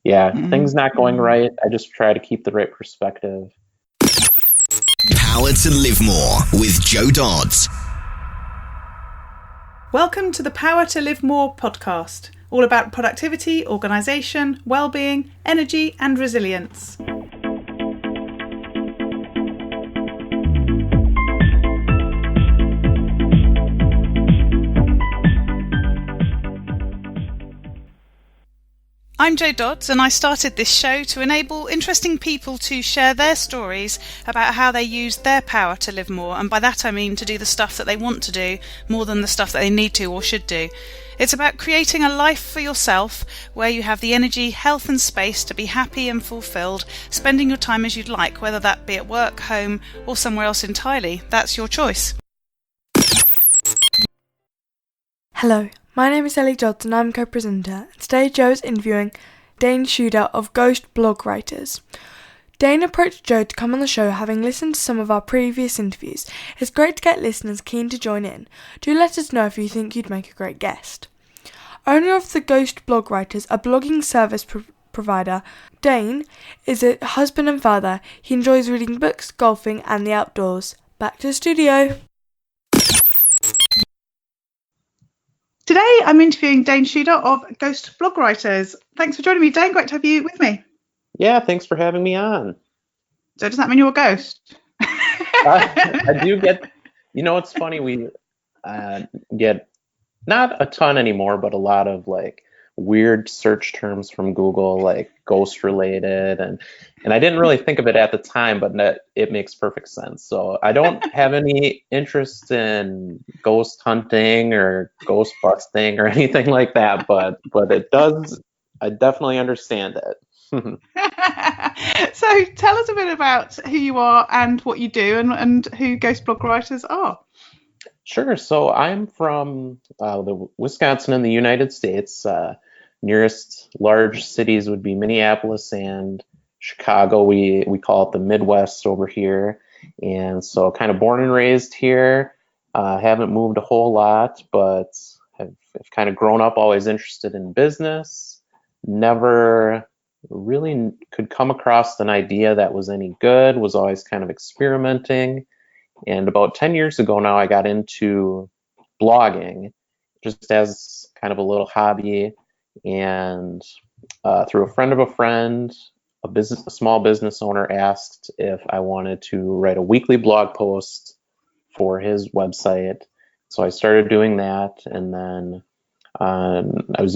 yeah, things not going right. I just try to keep the right perspective. Power to Live More with Joe Dodds. Welcome to the Power to Live More podcast, all about productivity, organisation, well-being, energy and resilience. I'm Jo Dodds, and I started this show to enable interesting people to share their stories about how they use their power to live more, and by that I mean to do the stuff that they want to do more than the stuff that they need to or should do. It's about creating a life for yourself where you have the energy, health and space to be happy and fulfilled, spending your time as you'd like, whether that be at work, home or somewhere else entirely. That's your choice. Hello. My name is Ellie Dodds and I'm co-presenter. Today Joe is interviewing Dayne Shuda of Ghost Blog Writers. Dayne approached Joe to come on the show having listened to some of our previous interviews. It's great to get listeners keen to join in. Do let us know if you think you'd make a great guest. Owner of the Ghost Blog Writers, a blogging service provider, Dayne is a husband and father. He enjoys reading books, golfing and the outdoors. Back to the studio. Today I'm interviewing Dayne Shuda of Ghost Blog Writers. Thanks for joining me, Dayne. Great to have you with me. Yeah, thanks for having me on. So does that mean you're a ghost? I do get, it's funny, we get not a ton anymore, but a lot of like weird search terms from Google, like ghost related, and I didn't really think of it at the time, but it makes perfect sense. So I don't have any interest in ghost hunting or ghost busting or anything like that, but it does, I definitely understand it. So tell us a bit about who you are and what you do and who Ghost Blog Writers are. Sure. So I'm from the Wisconsin in the United States. Nearest large cities would be Minneapolis and Chicago. We call it the Midwest over here. And so kind of born and raised here. Haven't moved a whole lot, but have kind of grown up always interested in business. Never really could come across an idea that was any good, was always kind of experimenting. And about 10 years ago now, I got into blogging just as kind of a little hobby. And through a friend of a friend, a small business owner asked if I wanted to write a weekly blog post for his website. So I started doing that. And then I was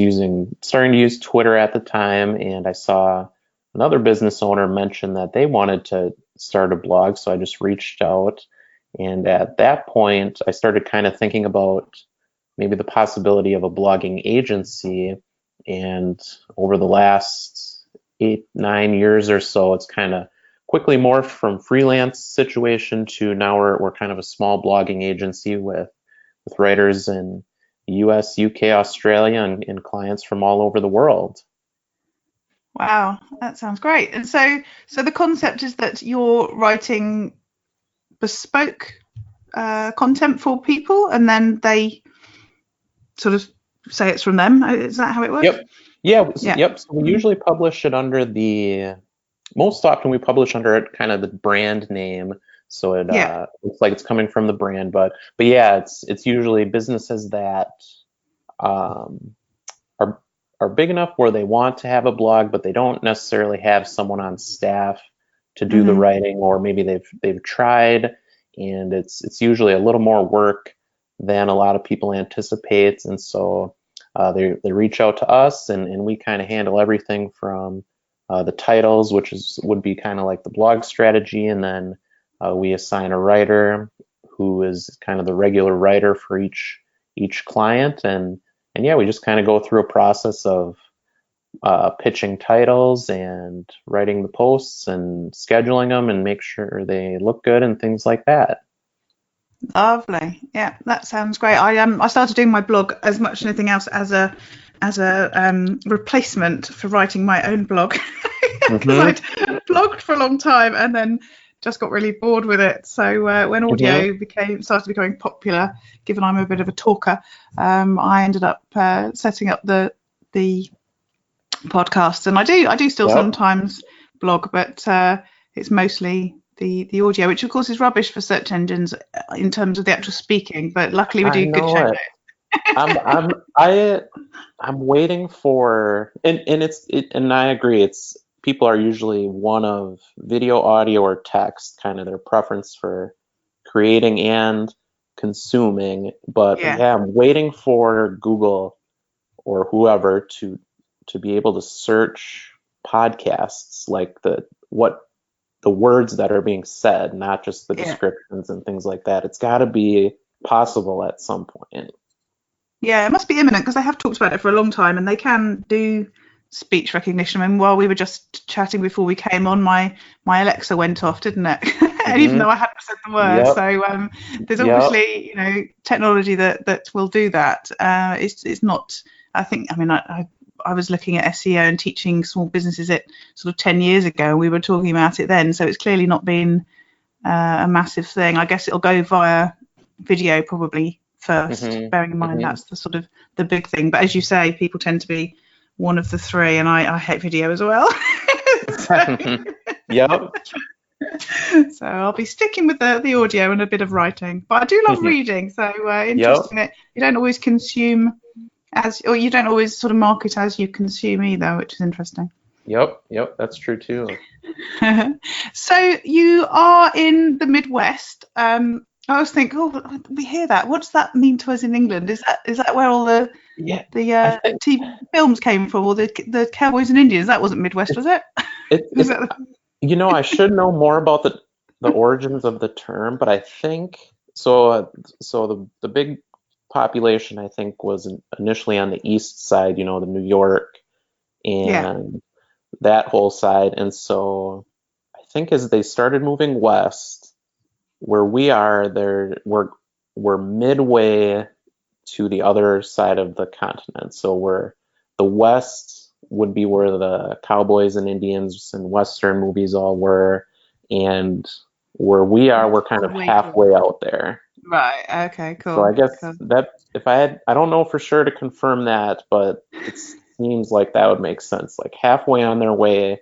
starting to use Twitter at the time, and I saw another business owner mention that they wanted to start a blog. So I just reached out. And at that point, I started kind of thinking about maybe the possibility of a blogging agency. And over the last 8-9 years or so, it's kind of quickly morphed from freelance situation to now we're kind of a small blogging agency with writers in the US, UK, Australia, and clients from all over the world. Wow, that sounds great. And so the concept is that you're writing bespoke content for people, and then they sort of say it's from them. Is that how it works? Yep. Yeah. Yep. So we usually publish it under most often we publish under it kind of the brand name. So it looks like it's coming from the brand, but yeah, it's usually businesses that are big enough where they want to have a blog, but they don't necessarily have someone on staff to do the writing, or maybe they've tried, and it's usually a little more work than a lot of people anticipate, and so they reach out to us, and we kind of handle everything from the titles, which would be kind of like the blog strategy, and then we assign a writer who is kind of the regular writer for each client, and yeah, we just kind of go through a process of pitching titles and writing the posts and scheduling them and make sure they look good and things like that. Lovely. Yeah, that sounds great. I started doing my blog as much as anything else as a replacement for writing my own blog, because I'd blogged for a long time and then just got really bored with it. So when audio started becoming popular, given I'm a bit of a talker, I ended up setting up the podcasts, and I do still Yep. sometimes blog, but it's mostly the audio, which of course is rubbish for search engines in terms of the actual speaking. But luckily we I do good know show it. notes. I'm waiting for, and I agree. It's people are usually one of video, audio, or text, kind of their preference for creating and consuming. But Yeah. yeah, I'm waiting for Google or whoever to be able to search podcasts, like the words that are being said, not just the Yeah. descriptions and things like that. It's got to be possible at some point. Yeah, it must be imminent because they have talked about it for a long time, and they can do speech recognition. I mean, while we were just chatting before we came on, my Alexa went off, didn't it? And even though I hadn't said the word, Yep. so there's Yep. obviously technology that will do that. It's not. I was looking at SEO and teaching small businesses it sort of 10 years ago, and we were talking about it then. So it's clearly not been a massive thing. I guess it'll go via video probably first, bearing in mind that's the sort of the big thing. But as you say, people tend to be one of the three, and I hate video as well. Yep. So I'll be sticking with the audio and a bit of writing. But I do love reading, so interesting that you don't always consume or you don't always sort of market as you consume either, which is interesting. Yep, that's true too. So you are in the Midwest. I always think, we hear that. What does that mean to us in England? Is that where all the TV films came from, or the cowboys and Indians? That wasn't Midwest, was it? I should know more about the origins of the term, but I think so. The big population, I think, was initially on the east side. The New York and that whole side, and so I think as they started moving west, where we are, we're midway to the other side of the continent. So the west would be where the cowboys and Indians and Western movies all were, and where we are, we're kind of halfway out there. Right. Okay. Cool. So I guess that I don't know for sure to confirm that, but it seems like that would make sense. Like halfway on their way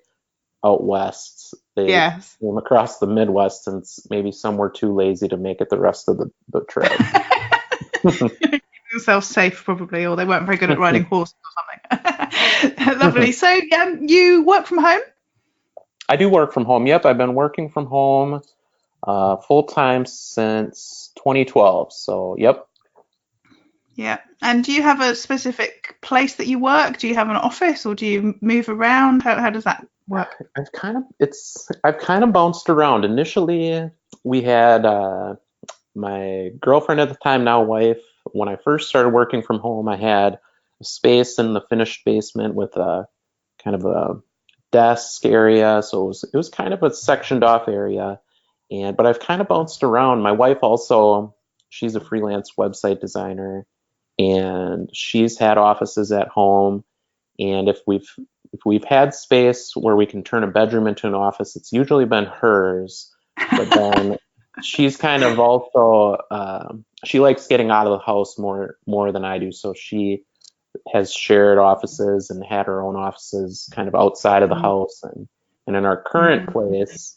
out west, they came across the Midwest, and maybe some were too lazy to make it the rest of the trip. Keep themselves safe, probably, or they weren't very good at riding horses or something. Lovely. So you work from home? I do work from home. Yep, I've been working from home full time since 2012. So yep. Yeah. And do you have a specific place that you work? Do you have an office, or do you move around? How does that work? I've kind of bounced around. Initially, we had my girlfriend at the time, now wife. When I first started working from home, I had a space in the finished basement with a kind of a desk area. So it was kind of a sectioned off area. But I've kind of bounced around. My wife also, she's a freelance website designer, and she's had offices at home. And if we've had space where we can turn a bedroom into an office, it's usually been hers. But then she's kind of also she likes getting out of the house more than I do. So she has shared offices and had her own offices kind of outside of the house. And in our current place,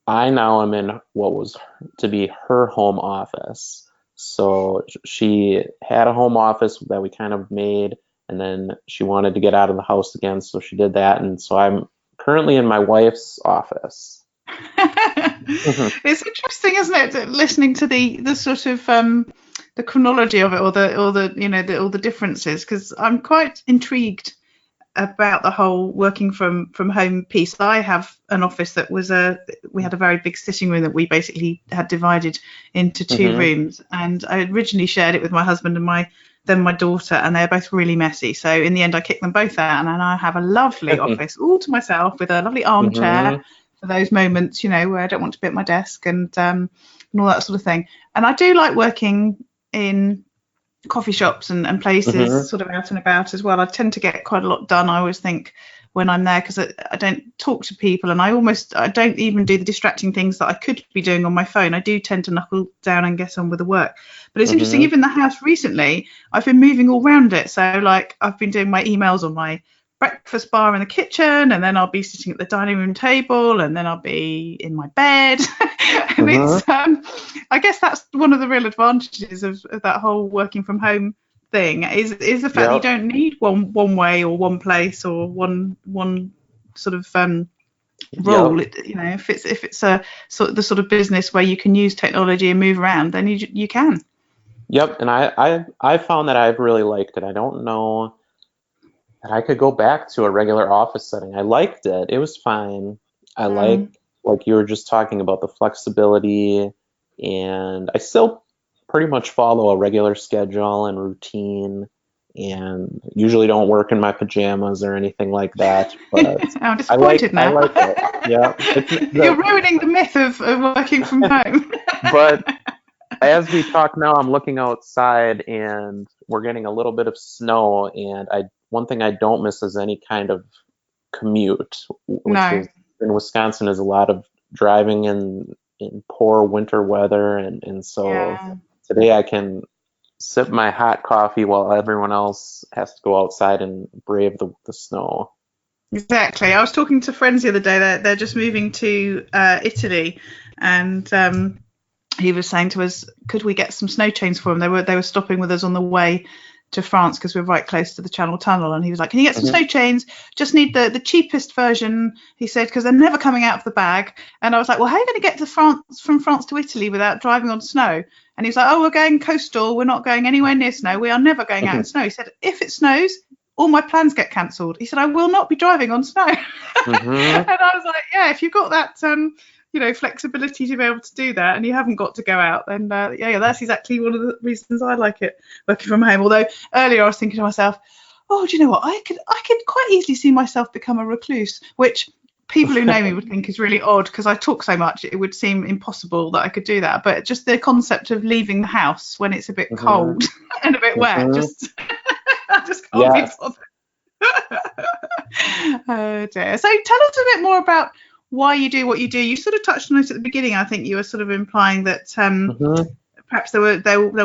I now am in what was to be her home office. So she had a home office that we kind of made, and then she wanted to get out of the house again, so she did that. And so I'm currently in my wife's office. It's interesting, isn't it, listening to the sort of the chronology of it, or the all the differences, because I'm quite intrigued about the whole working from home piece. I have an office that was we had a very big sitting room that we basically had divided into two rooms, and I originally shared it with my husband and my daughter, and they're both really messy. So in the end, I kicked them both out, and I have a lovely office all to myself with a lovely armchair for those moments, where I don't want to be at my desk and all that sort of thing. And I do like working in coffee shops and places sort of out and about as well. I tend to get quite a lot done, I always think, when I'm there, because I don't talk to people, and I don't even do the distracting things that I could be doing on my phone. I do tend to knuckle down and get on with the work. But it's interesting, even the house recently, I've been moving all around it. So like I've been doing my emails on my breakfast bar in the kitchen, and then I'll be sitting at the dining room table, and then I'll be in my bed. And it's I guess that's one of the real advantages of that whole working from home thing is the fact that you don't need one way or one place or one sort of role. If it's a the sort of business where you can use technology and move around, then you can. Yep, and I found that I've really liked it. I don't know that I could go back to a regular office setting. I liked it. It was fine. I like you were just talking about the flexibility, and I still pretty much follow a regular schedule and routine, and usually don't work in my pajamas or anything like that. But I'm disappointed now. I like it. Yeah, you're ruining the myth of working from home. But as we talk now, I'm looking outside, and we're getting a little bit of snow. And one thing I don't miss is any kind of commute, which is, in Wisconsin, is a lot of driving in poor winter weather, and so today I can sip my hot coffee while everyone else has to go outside and brave the snow. Exactly. I was talking to friends the other day. They're just moving to Italy, and he was saying to us, could we get some snow chains for them? They were stopping with us on the way to France because we're right close to the Channel Tunnel, and he was like, can you get some snow chains? Just need the cheapest version, he said, because they're never coming out of the bag. And I was like, well, how are you going to get to from France to Italy without driving on snow? And he was like, oh, we're going coastal, we're not going anywhere near snow, we are never going out in snow. He said, if it snows, all my plans get cancelled. He said, I will not be driving on snow. And I was like, yeah, if you've got that flexibility to be able to do that, and you haven't got to go out, then that's exactly one of the reasons I like it, working from home. Although earlier I was thinking to myself, oh, do you know what, I could quite easily see myself become a recluse, which people who know me would think is really odd because I talk so much. It would seem impossible that I could do that, but just the concept of leaving the house when it's a bit cold and a bit wet, I just can't be bothered. Oh dear. So tell us a bit more about why you do what you do. You sort of touched on it at the beginning. I think you were sort of implying that perhaps there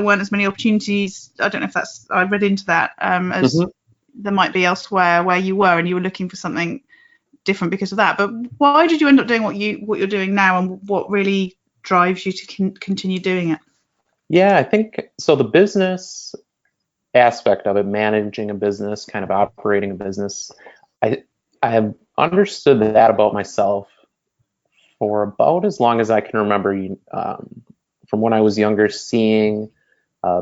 weren't as many opportunities. I don't know if I read into that as there might be elsewhere where you were, and you were looking for something different because of that. But why did you end up doing what you're doing now, and what really drives you to continue doing it? Yeah, I think so. The business aspect of it, managing a business, kind of operating a business, I have understood that about myself for about as long as I can remember, from when I was younger, seeing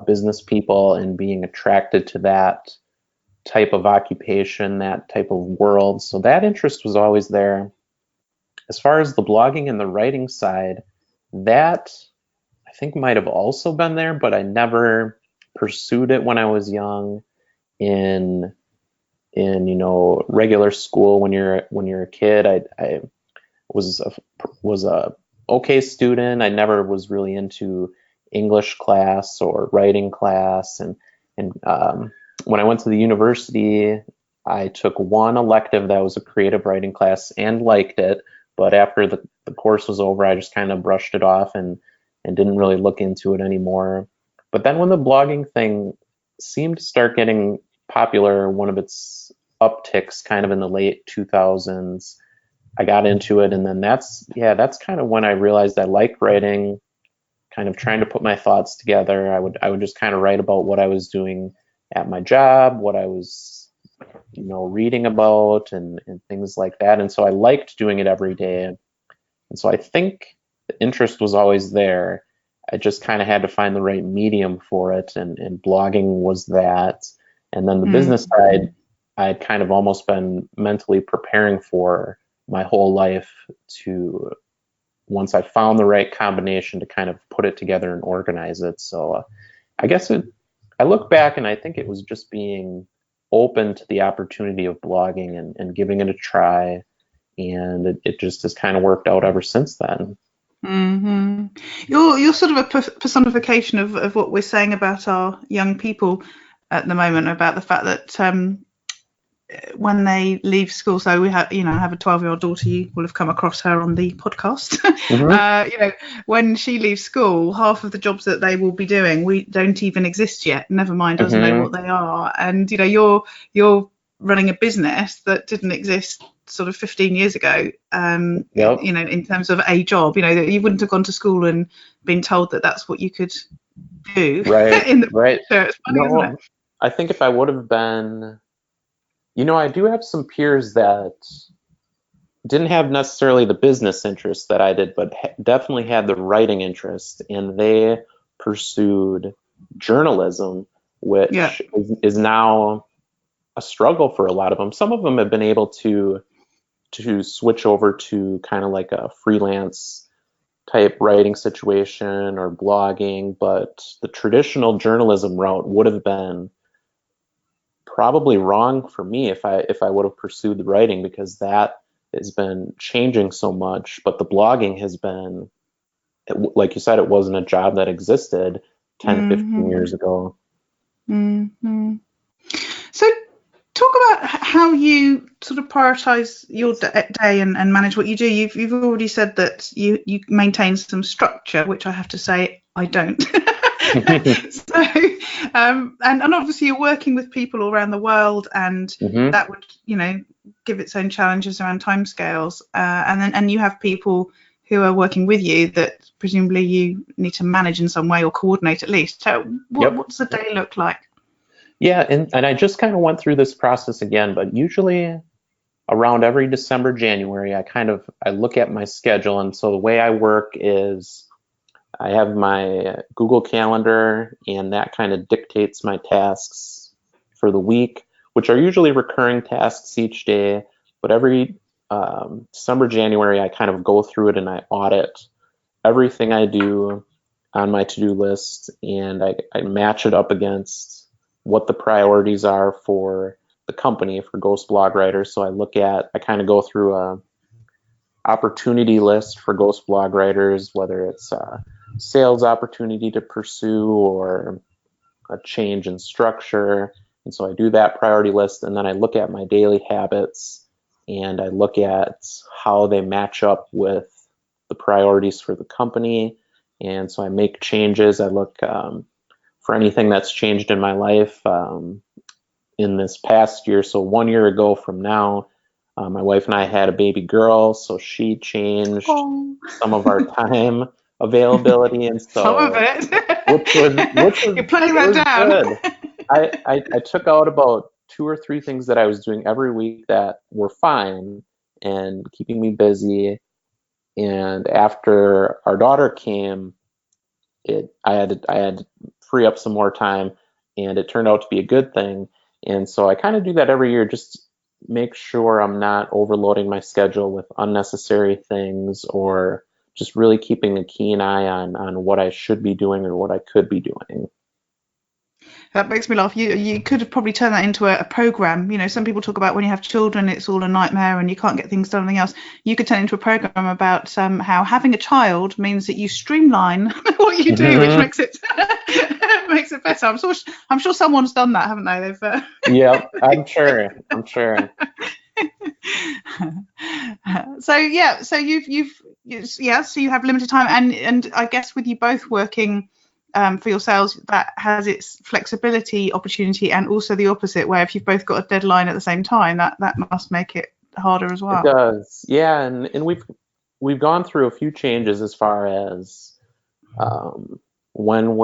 business people and being attracted to that type of occupation, that type of world. So that interest was always there. As far as the blogging and the writing side, that I think might have also been there, but I never pursued it when I was young. In regular school, when you're a kid, I was a okay student. I never was really into English class or writing class, and when I went to the university, I took one elective that was a creative writing class and liked it, but after the course was over, I just kind of brushed it off and didn't really look into it anymore. But then when the blogging thing seemed to start getting popular, one of its upticks kind of in the late 2000s, I got into it, and then that's kind of when I realized I like writing, kind of trying to put my thoughts together. I would just kind of write about what I was doing at my job, what I was reading about, and things like that. And so I liked doing it every day. And so I think the interest was always there. I just kind of had to find the right medium for it, and blogging was that. And then the business side, I had kind of almost been mentally preparing for my whole life to, once I found the right combination, to kind of put it together and organize it. So I guess I look back and I think it was just being open to the opportunity of blogging and giving it a try. And it just has kind of worked out ever since then. You're sort of a personification of what we're saying about our young people at the moment, about the fact that when they leave school, so we have, I have a 12-year-old daughter. You will have come across her on the podcast. When she leaves school, half of the jobs that they will be doing, we don't even exist yet. Never mind, doesn't know what they are. And you're running a business that didn't exist sort of 15 years ago, Yep. you know, in terms of a job, you know, that you wouldn't have gone to school and been told that that's what you could do. Right, in the right. future. It's funny, isn't it? No, I think if I would have been, you know, I do have some peers that didn't have necessarily the business interest that I did, but definitely had the writing interest, and they pursued journalism, which Yeah. is now a struggle for a lot of them. Some of them have been able to switch over to kind of like a freelance type writing situation or blogging, but the traditional journalism route would have been probably wrong for me if I would have pursued the writing, because that has been changing so much. But the blogging has been, like you said, it wasn't a job that existed 10, 15 years ago. Mm-hmm. So talk about how you sort of prioritize your day and manage what you do. You've already said that you maintain some structure, which I have to say I don't. So, and obviously you're working with people all around the world, and that would, you know, give its own challenges around timescales. And you have people who are working with you that presumably you need to manage in some way or coordinate at least. So what does the day look like? Yeah, and I just kind of went through this process again, but usually around every December, January, I look at my schedule. And so the way I work is I have my Google Calendar, and that kind of dictates my tasks for the week, which are usually recurring tasks each day. But every December, January, I kind of go through it and I audit everything I do on my to-do list, and I match it up against what the priorities are for the company, for Ghost Blog Writers. So I kind of go through a opportunity list for Ghost Blog Writers, whether it's a sales opportunity to pursue or a change in structure. And so I do that priority list, and then I look at my daily habits and I look at how they match up with the priorities for the company. And so I make changes. I look for anything that's changed in my life in this past year. So 1 year ago from now, my wife and I had a baby girl, so she changed some of our time availability, and so some of it, which was you're playing that down. Good. I took out about 2 or 3 things that I was doing every week that were fine and keeping me busy. And after our daughter came, I had to free up some more time, and it turned out to be a good thing. And so I kind of do that every year, just make sure I'm not overloading my schedule with unnecessary things, or just really keeping a keen eye on what I should be doing or what I could be doing. That makes me laugh. You could have probably turned that into a program. You know, some people talk about when you have children, it's all a nightmare and you can't get things done, anything else. You could turn it into a program about how having a child means that you streamline what you do, which makes it makes it better. I'm sure someone's done that, haven't they? They've. Yeah, I'm sure. So you have limited time, and I guess with you both working for your sales, that has its flexibility opportunity, and also the opposite, where if you've both got a deadline at the same time, that must make it harder as well. It does, yeah, and we've gone through a few changes as far as when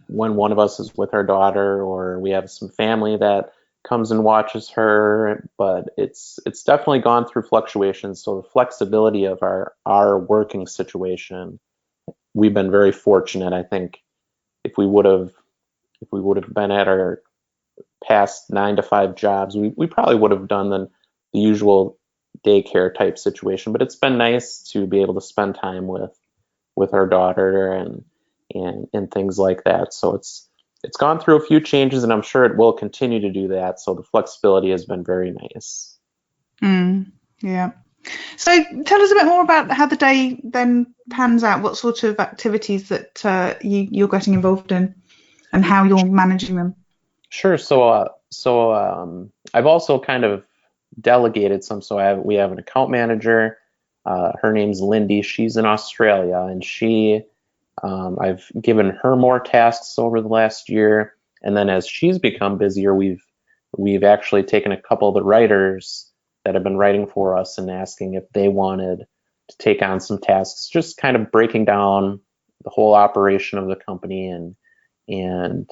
one of us is with our daughter, or we have some family that comes and watches her, but it's definitely gone through fluctuations. So the flexibility of our working situation, we've been very fortunate. I think if we would have been at our past 9-to-5 jobs, we probably would have done the usual daycare type situation. But it's been nice to be able to spend time with our daughter and things like that. So it's gone through a few changes, and I'm sure it will continue to do that. So the flexibility has been very nice. Yeah. So tell us a bit more about how the day then pans out. What sort of activities that you're getting involved in, and how you're managing them. Sure. So I've also kind of delegated some. So we have an account manager. Her name's Lindy. She's in Australia, and I've given her more tasks over the last year. And then as she's become busier, we've we've actually taken a couple of the writers that have been writing for us and asking if they wanted to take on some tasks, just kind of breaking down the whole operation of the company and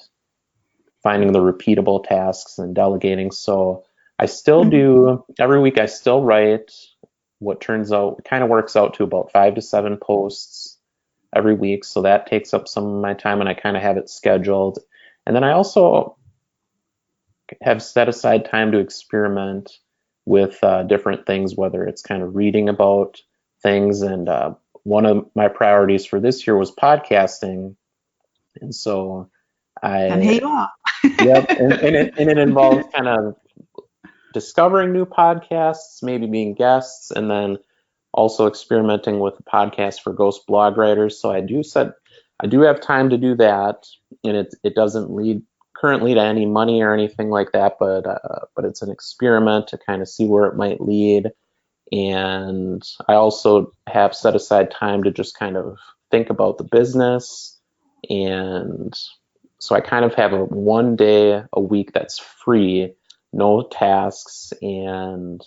finding the repeatable tasks and delegating. So I still do, every week I still write what turns out, kind of works out to about 5 to 7 posts every week. So that takes up some of my time, and I kind of have it scheduled. And then I also have set aside time to experiment with different things, whether it's kind of reading about things. And one of my priorities for this year was podcasting. And so And here you are. Yep. And it involves kind of discovering new podcasts, maybe being guests, and then also experimenting with a podcast for ghost blog writers. So I do have time to do that, and it doesn't lead currently to any money or anything like that, but it's an experiment to kind of see where it might lead. And I also have set aside time to just kind of think about the business. And so I kind of have a 1 day a week that's free, no tasks, and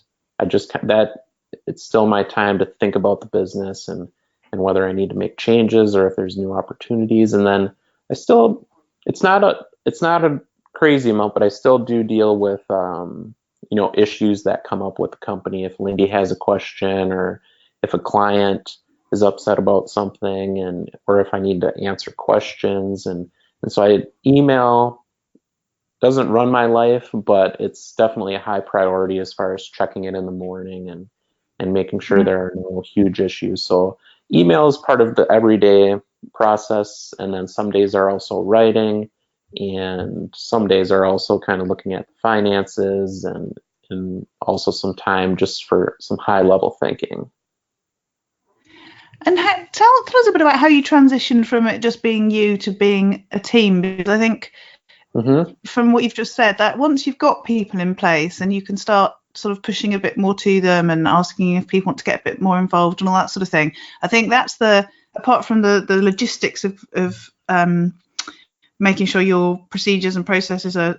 it's still my time to think about the business and whether I need to make changes or if there's new opportunities. And then it's not a crazy amount, but I still do deal with issues that come up with the company. If Lindy has a question, or if a client is upset about something, or if I need to answer questions, and so email doesn't run my life, but it's definitely a high priority as far as checking it in the morning and making sure there are no huge issues. So email is part of the everyday process, and then some days are also writing, and some days are also kind of looking at the finances and also some time just for some high level thinking. And tell us a bit about how you transitioned from it just being you to being a team, because I think from what you've just said, that once you've got people in place and you can start sort of pushing a bit more to them and asking if people want to get a bit more involved and all that sort of thing, I think that's apart from the logistics of making sure your procedures and processes are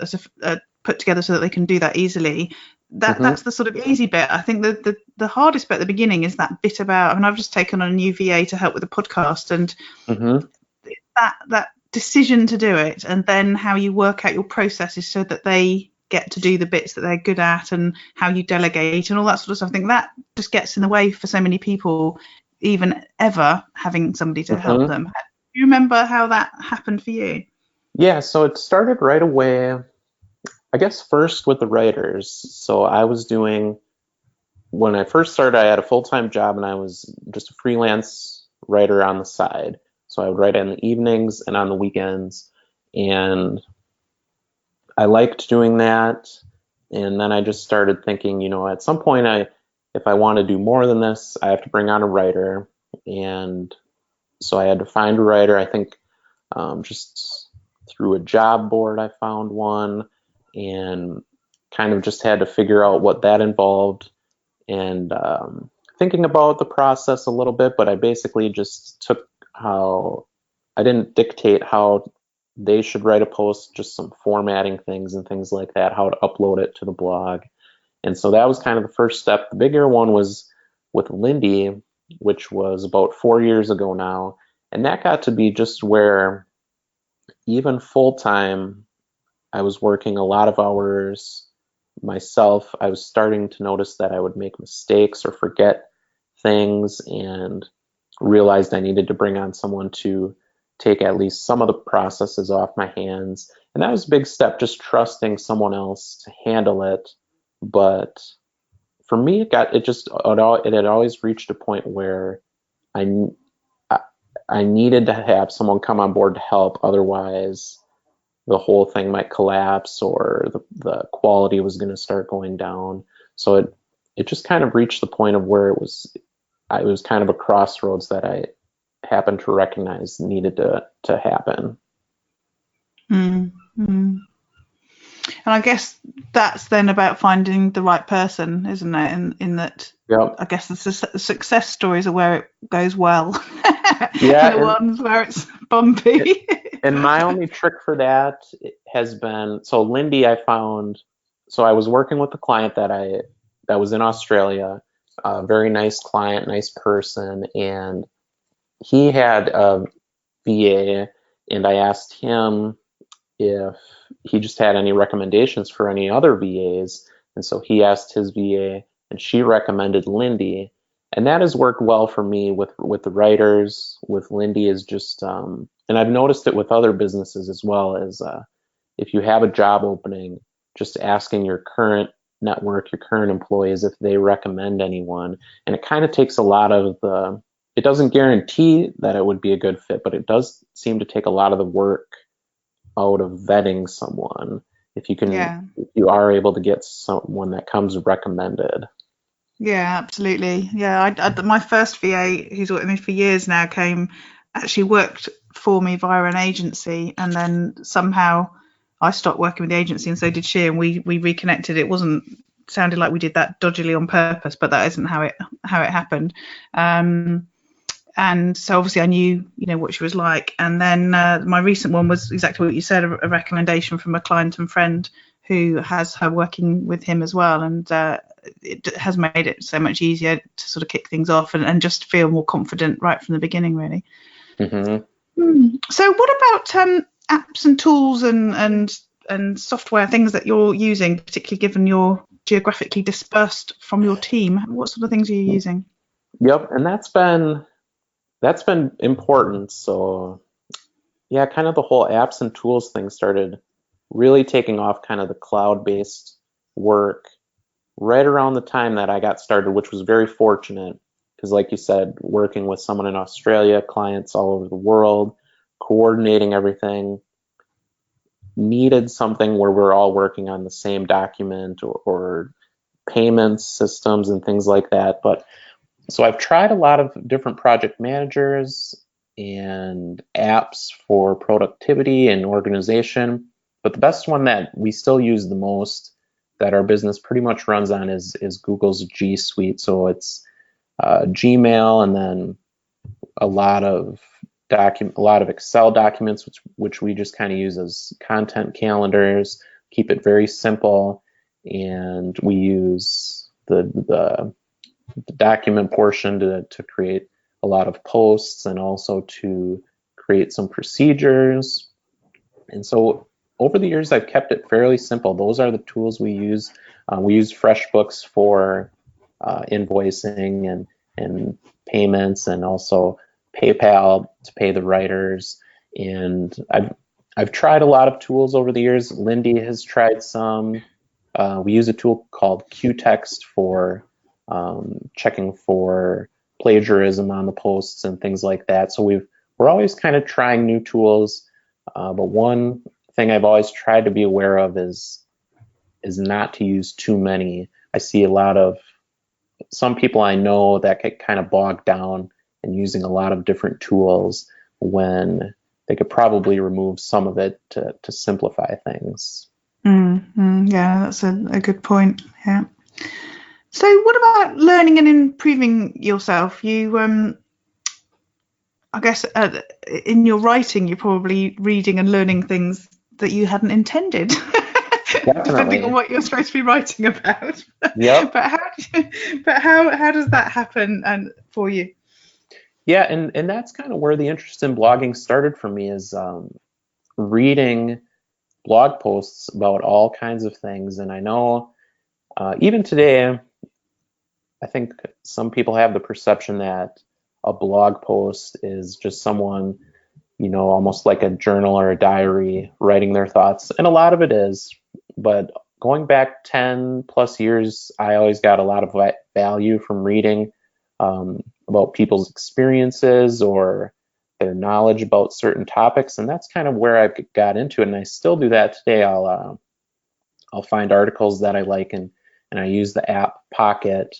put together so that they can do that easily. That's the sort of easy bit. I think the hardest bit at the beginning is that bit about, I've just taken on a new VA to help with the podcast, and that decision to do it, and then how you work out your processes so that they get to do the bits that they're good at, and how you delegate and all that sort of stuff. I think that just gets in the way for so many people, even ever having somebody to help them. Do you remember how that happened for you? Yeah, so it started right away, I guess first with the writers. So when I first started, I had a full-time job and I was just a freelance writer on the side. So I would write in the evenings and on the weekends, and I liked doing that. And then I just started thinking, at some point, if I want to do more than this, I have to bring on a writer. And so I had to find a writer. I think just through a job board, I found one, and kind of just had to figure out what that involved, and thinking about the process a little bit, but I basically just took I didn't dictate how they should write a post, just some formatting things and things like that, how to upload it to the blog. And so that was kind of the first step. The bigger one was with Lindy, which was about 4 years ago now, and that got to be just where even full-time, I was working a lot of hours myself. I was starting to notice that I would make mistakes or forget things, and realized I needed to bring on someone to take at least some of the processes off my hands. And that was a big step, just trusting someone else to handle it. But for me, it had always reached a point where I needed to have someone come on board to help. Otherwise, the whole thing might collapse, or the quality was going to start going down. So it just kind of reached the point of where it was kind of a crossroads that I happened to recognize needed to happen. And I guess that's then about finding the right person, isn't it? In that, yep. I guess the success stories are where it goes well. Yeah, the ones where it's bumpy. And my only trick for that has been, so Lindy, I found so I was working with a client that was in Australia, a very nice client, nice person, and he had a VA, and I asked him if he just had any recommendations for any other VAs. And so he asked his VA, and she recommended Lindy. And that has worked well for me with the writers. With Lindy is just, and I've noticed it with other businesses as well, as if you have a job opening, just asking your current network, your current employees, if they recommend anyone. And it kind of takes a lot of the, it doesn't guarantee that it would be a good fit, but it does seem to take a lot of the work out of vetting someone if you can, if you are able to get someone that comes recommended. Yeah, absolutely. Yeah, my first VA, who's worked with me for years now, actually worked for me via an agency, and then somehow I stopped working with the agency, and so did she, and we reconnected. It sounded like we did that dodgily on purpose, but that isn't how it happened. And so obviously I knew, what she was like. And then my recent one was exactly what you said, a recommendation from a client and friend who has her working with him as well. And it has made it so much easier to sort of kick things off and just feel more confident right from the beginning, really. Mm-hmm. So what about apps and tools and software, things that you're using, particularly given you're geographically dispersed from your team? What sort of things are you using? Yep, and that's been important. So yeah, kind of the whole apps and tools thing started really taking off, kind of the cloud-based work right around the time that I got started, which was very fortunate because, like you said, working with someone in Australia, clients all over the world, coordinating everything, needed something where we're all working on the same document or payment systems and things like that. But so I've tried a lot of different project managers and apps for productivity and organization, but the best one that we still use the most, that our business pretty much runs on, is Google's G Suite. So it's Gmail, and then a lot of Excel documents, which we just kind of use as content calendars, keep it very simple, and we use the document portion to create a lot of posts and also to create some procedures. And so over the years, I've kept it fairly simple. Those are the tools we use. We use FreshBooks for invoicing and payments, and also PayPal to pay the writers. And I've tried a lot of tools over the years. Lindy has tried some. We use a tool called Qtext for checking for plagiarism on the posts and things like that. So we're always kind of trying new tools. But one thing I've always tried to be aware of is not to use too many. I see some people I know that get kind of bogged down in using a lot of different tools when they could probably remove some of it to simplify things. Yeah, that's a good point. Yeah. So what about learning and improving yourself? You, I guess in your writing, you're probably reading and learning things that you hadn't intended. Depending on what you're supposed to be writing about. Yep. But how does that happen for you? Yeah, and that's kind of where the interest in blogging started for me, is reading blog posts about all kinds of things. And I know even today, I think some people have the perception that a blog post is just someone, almost like a journal or a diary, writing their thoughts. And a lot of it is, but going back 10 plus years, I always got a lot of value from reading about people's experiences or their knowledge about certain topics. And that's kind of where I got into it. And I still do that today. I'll find articles that I like, and I use the app Pocket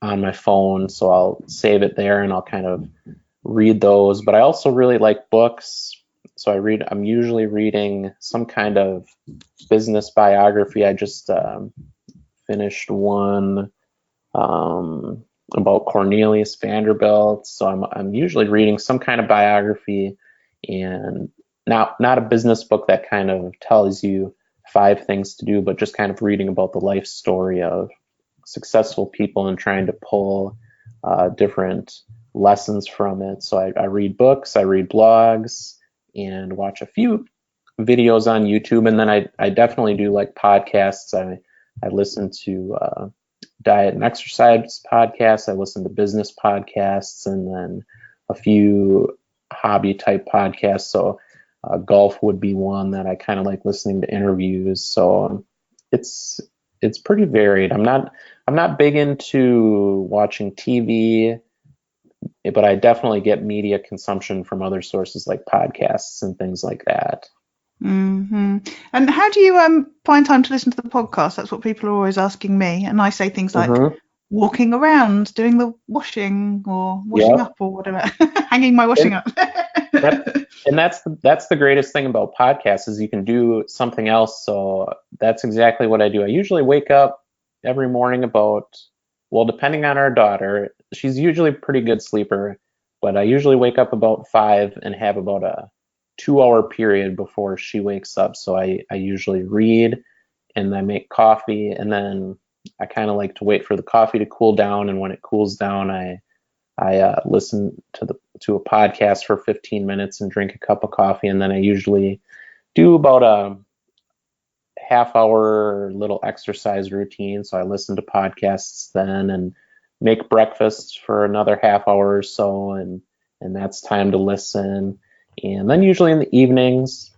on my phone. So I'll save it there and I'll kind of read those. But I also really like books. So I'm usually reading some kind of business biography. I just finished one about Cornelius Vanderbilt. So I'm usually reading some kind of biography, and not a business book that kind of tells you 5 things to do, but just kind of reading about the life story of successful people and trying to pull different lessons from it. So I read books, I read blogs, and watch a few videos on YouTube. And then I definitely do like podcasts. I listen to diet and exercise podcasts. I listen to business podcasts, and then a few hobby type podcasts. So golf would be one that I kind of like listening to interviews. So it's pretty varied. I'm not big into watching TV, but I definitely get media consumption from other sources like podcasts and things like that. Mm-hmm. And how do you find time to listen to the podcast? That's what people are always asking me. And I say things like walking around, doing the washing, or washing up, or whatever, hanging my washing up. And that's the greatest thing about podcasts is you can do something else. So that's exactly what I do. I usually wake up every morning about, well, depending on our daughter, she's usually a pretty good sleeper, but I usually wake up about 5 and have about a 2-hour period before she wakes up. So I usually read and I make coffee, and then I kind of like to wait for the coffee to cool down. And when it cools down, I listen to a podcast for 15 minutes and drink a cup of coffee. And then I usually do about a half-hour little exercise routine. So I listen to podcasts then and make breakfast for another half hour or so. And that's time to listen. And then usually in the evenings,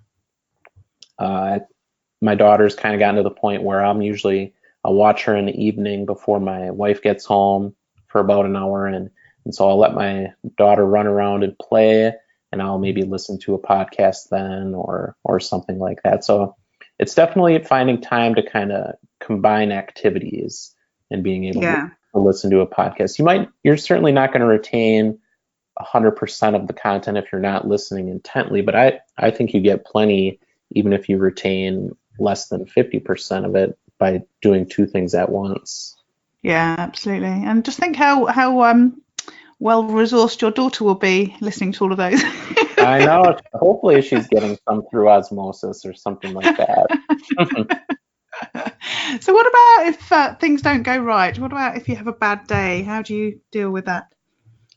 my daughter's kind of gotten to the point where I'll watch her in the evening before my wife gets home for about an hour. And so I'll let my daughter run around and play, and I'll maybe listen to a podcast then or something like that. So it's definitely finding time to kind of combine activities and being able to listen to a podcast. You're certainly not going to retain 100% of the content if you're not listening intently, but I think you get plenty even if you retain less than 50% of it by doing 2 things at once. Yeah, absolutely. And just think how well resourced your daughter will be listening to all of those. I know. Hopefully she's getting some through osmosis or something like that. So what about if things don't go right? What about if you have a bad day? How do you deal with that?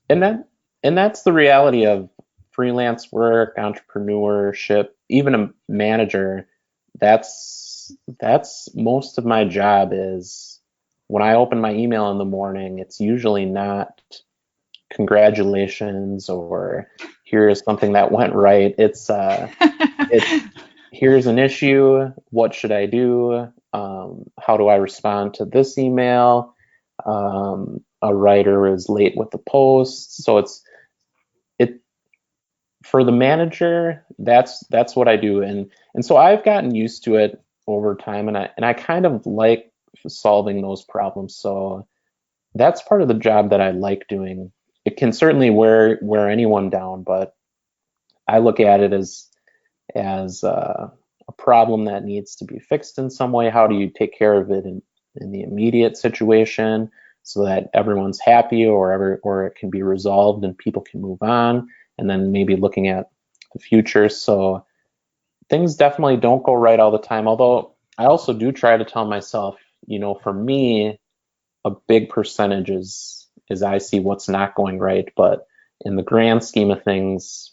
And that's the reality of freelance work, entrepreneurship, even a manager. That's most of my job is when I open my email in the morning, it's usually not congratulations or here's something that went right. It's here's an issue. What should I do? How do I respond to this email? A writer is late with the post. So it for the manager, that's what I do. And so I've gotten used to it over time, and I kind of like solving those problems. So that's part of the job that I like doing. It can certainly wear anyone down, but I look at it as a problem that needs to be fixed in some way. How do you take care of it in the immediate situation so that everyone's happy or it can be resolved and people can move on, and then maybe looking at the future. So things definitely don't go right all the time, although I also do try to tell myself, for me, a big percentage is I see what's not going right, but in the grand scheme of things,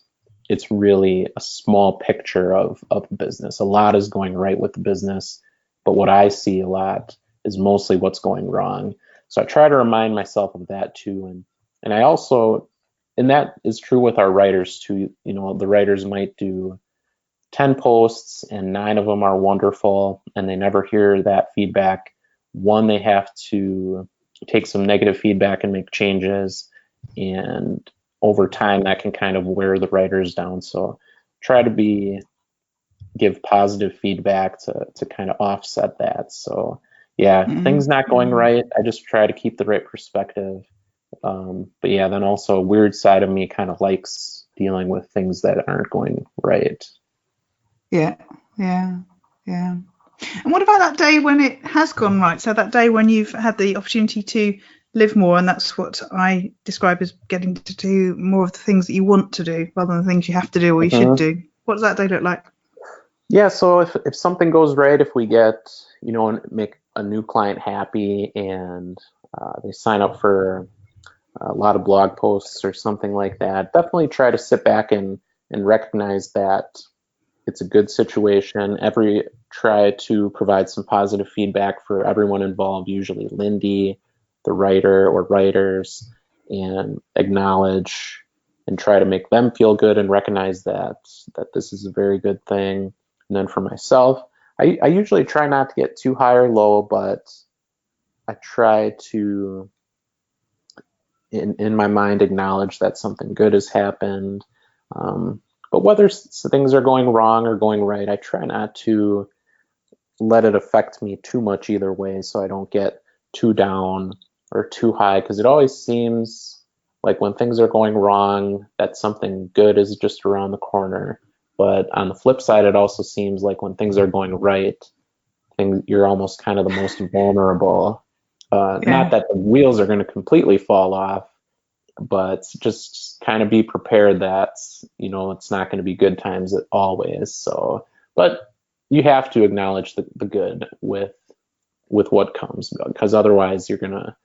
it's really a small picture of the business. A lot is going right with the business, but what I see a lot is mostly what's going wrong. So I try to remind myself of that too. And I also, and that is true with our writers too. The writers might do 10 posts and 9 of them are wonderful and they never hear that feedback. One, they have to take some negative feedback and make changes, and over time that can kind of wear the writers down. So try to give positive feedback to kind of offset that. So things not going right, I just try to keep the right perspective. But then also a weird side of me kind of likes dealing with things that aren't going right. Yeah. And what about that day when it has gone right? So that day when you've had the opportunity to live more, and that's what I describe as getting to do more of the things that you want to do rather than the things you have to do or you should do. What does that day look like? Yeah, so if something goes right, if we get, and make a new client happy and they sign up for a lot of blog posts or something like that, definitely try to sit back and recognize that it's a good situation. Try to provide some positive feedback for everyone involved, usually Lindy, the writer or writers, and acknowledge and try to make them feel good and recognize that this is a very good thing. And then for myself, I usually try not to get too high or low, but I try to in my mind acknowledge that something good has happened. But whether things are going wrong or going right, I try not to let it affect me too much either way, so I don't get too down or too high, because it always seems like when things are going wrong, that something good is just around the corner. But on the flip side, it also seems like when things are going right, you're almost kind of the most vulnerable. Not that the wheels are going to completely fall off, but just kind of be prepared that it's not going to be good times always. So, but you have to acknowledge the good with what comes, because otherwise you're going to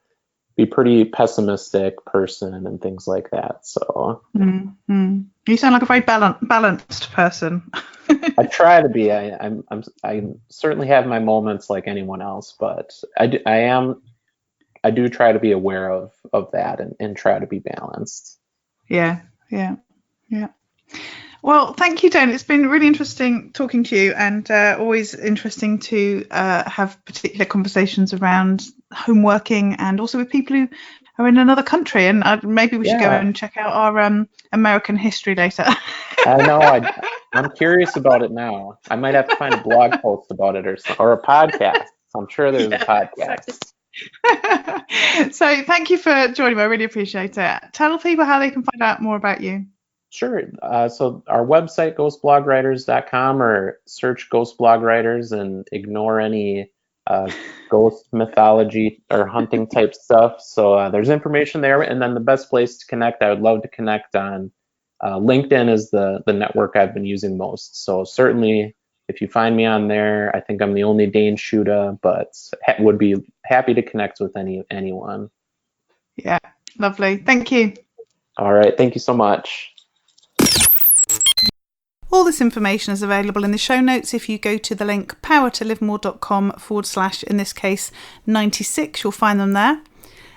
be pretty pessimistic person and things like that. So you sound like a very balanced person. I try to be. I certainly have my moments like anyone else, but I do try to be aware of that and try to be balanced. Yeah. Well, thank you, Dayne. It's been really interesting talking to you, and always interesting to have particular conversations around home working, and also with people who are in another country. And maybe we should go and check out our American history later. I know. I'm curious about it now. I might have to find a blog post about it or a podcast. I'm sure there's a podcast. Exactly. So thank you for joining me. I really appreciate it. Tell people how they can find out more about you. Sure. So our website, ghostblogwriters.com, or search Ghost Blog Writers and ignore any ghost mythology or hunting type stuff. So there's information there. And then the best place to connect, I would love to connect on LinkedIn is the network I've been using most. So certainly if you find me on there, I think I'm the only Dayne Shuda, but would be happy to connect with anyone. Yeah, lovely. Thank you. All right. Thank you so much. All this information is available in the show notes. If you go to the link powertolivemore.com / in this case 96, you'll find them there.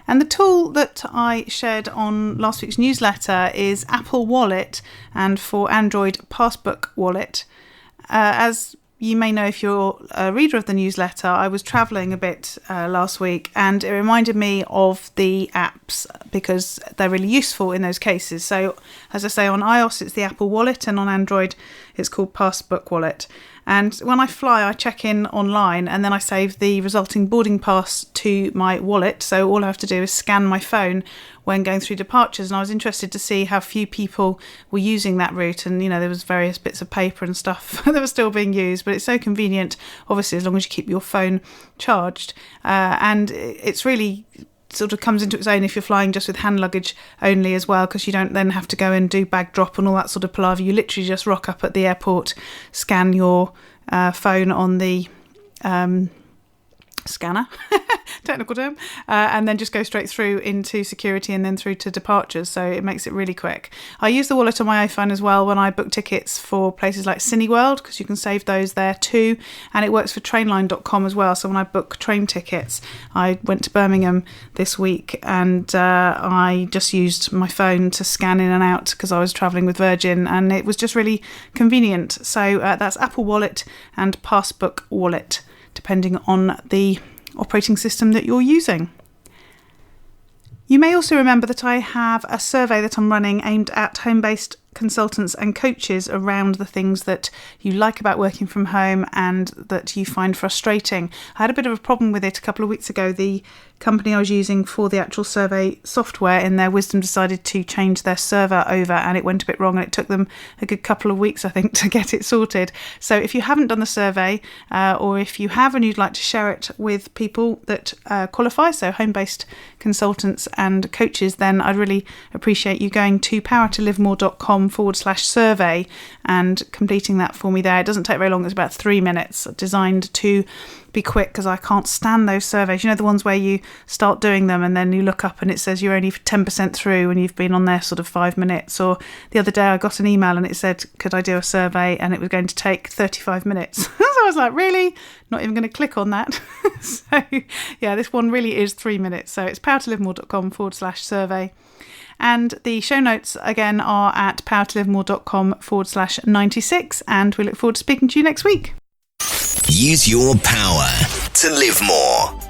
And the tool that I shared on last week's newsletter is Apple Wallet, and for Android, Passbook Wallet. As you may know if you're a reader of the newsletter, I was travelling a bit last week, and it reminded me of the apps because they're really useful in those cases. So, as I say, on iOS it's the Apple Wallet, and on Android it's called Passbook Wallet. And when I fly, I check in online, and then I save the resulting boarding pass to my wallet. So all I have to do is scan my phone when going through departures. And I was interested to see how few people were using that route. And, there was various bits of paper and stuff that were still being used. But it's so convenient, obviously, as long as you keep your phone charged. And it's really sort of comes into its own if you're flying just with hand luggage only as well, because you don't then have to go and do bag drop and all that sort of palaver. You literally just rock up at the airport, scan your phone on the scanner, technical term, and then just go straight through into security and then through to departures. So it makes it really quick. I use the wallet on my iPhone as well when I book tickets for places like Cineworld, because you can save those there too, and it works for trainline.com as well. So when I book train tickets, I went to Birmingham this week, and I just used my phone to scan in and out because I was travelling with Virgin, and it was just really convenient. So that's Apple Wallet and Passbook Wallet, depending on the operating system that you're using. You may also remember that I have a survey that I'm running aimed at home-based consultants and coaches around the things that you like about working from home and that you find frustrating. I had a bit of a problem with it a couple of weeks ago. The company I was using for the actual survey software, in their wisdom, decided to change their server over, and it went a bit wrong, and it took them a good couple of weeks, I think, to get it sorted. So if you haven't done the survey, or if you have and you'd like to share it with people that qualify, so home-based consultants and coaches, then I'd really appreciate you going to powertolivemore.com powertolivemore.com/survey and completing that for me there. It doesn't take very long. It's about 3 minutes, designed to be quick because I can't stand those surveys. You know, the ones where you start doing them and then you look up and it says you're only 10% through and you've been on there sort of 5 minutes. Or the other day I got an email and it said, could I do a survey? And it was going to take 35 minutes. So I was like, really? Not even going to click on that. So yeah, this one really is 3 minutes. So it's powertolivemore.com/survey. And the show notes again are at powertolivemore.com/96. And we look forward to speaking to you next week. Use your power to live more.